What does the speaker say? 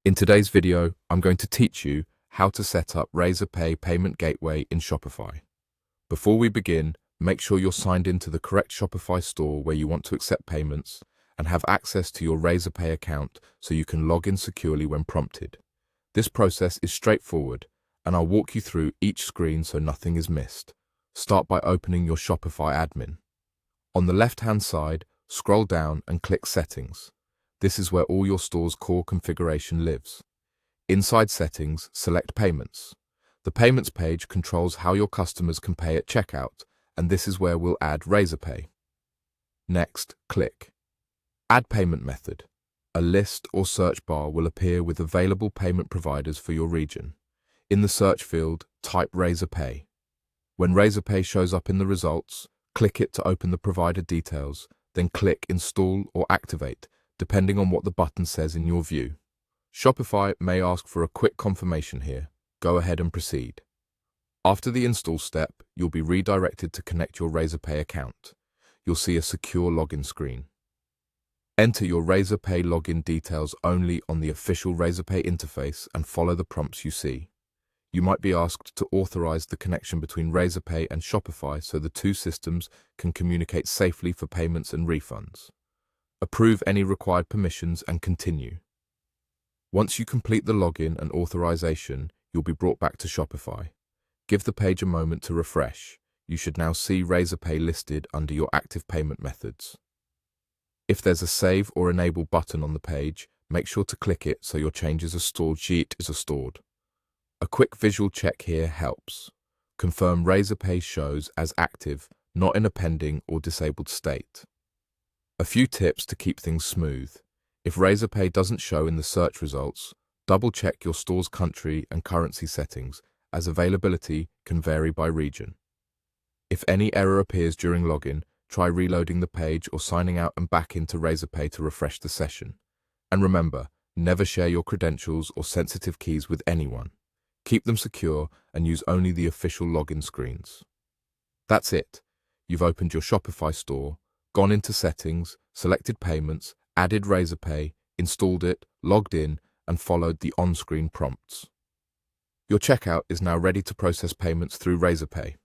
In today's video, I'm going to teach you how to set up Razorpay payment gateway in Shopify. Before we begin, make sure you're signed into the correct Shopify store where you want to accept payments and have access to your Razorpay account so you can log in securely when prompted. This process is straightforward, and I'll walk you through each screen so nothing is missed. Start by opening your Shopify admin. On the left-hand side, scroll down and click Settings. This is where all your store's core configuration lives. Inside Settings, select Payments. The Payments page controls how your customers can pay at checkout, and this is where we'll add Razorpay. Next, click Add Payment Method. A list or search bar will appear with available payment providers for your region. In the search field, type Razorpay. When Razorpay shows up in the results, click it to open the provider details, then click Install or Activate, depending on what the button says in your view. Shopify may ask for a quick confirmation here. Go ahead and proceed. After the install step, you'll be redirected to connect your Razorpay account. You'll see a secure login screen. Enter your Razorpay login details only on the official Razorpay interface and follow the prompts you see. You might be asked to authorize the connection between Razorpay and Shopify so the two systems can communicate safely for payments and refunds. Approve any required permissions and continue. Once you complete the login and authorization, you'll be brought back to Shopify. Give the page a moment to refresh. You should now see Razorpay listed under your active payment methods. If there's a Save or Enable button on the page, make sure to click it so your changes are stored. A quick visual check here helps. Confirm Razorpay shows as active, not in a pending or disabled state. A few tips to keep things smooth. If Razorpay doesn't show in the search results, double-check your store's country and currency settings, as availability can vary by region. If any error appears during login, try reloading the page or signing out and back into Razorpay to refresh the session. And remember, never share your credentials or sensitive keys with anyone. Keep them secure and use only the official login screens. That's it. You've opened your Shopify store, gone into Settings, selected Payments, added Razorpay, installed it, logged in, and followed the on-screen prompts. Your checkout is now ready to process payments through Razorpay.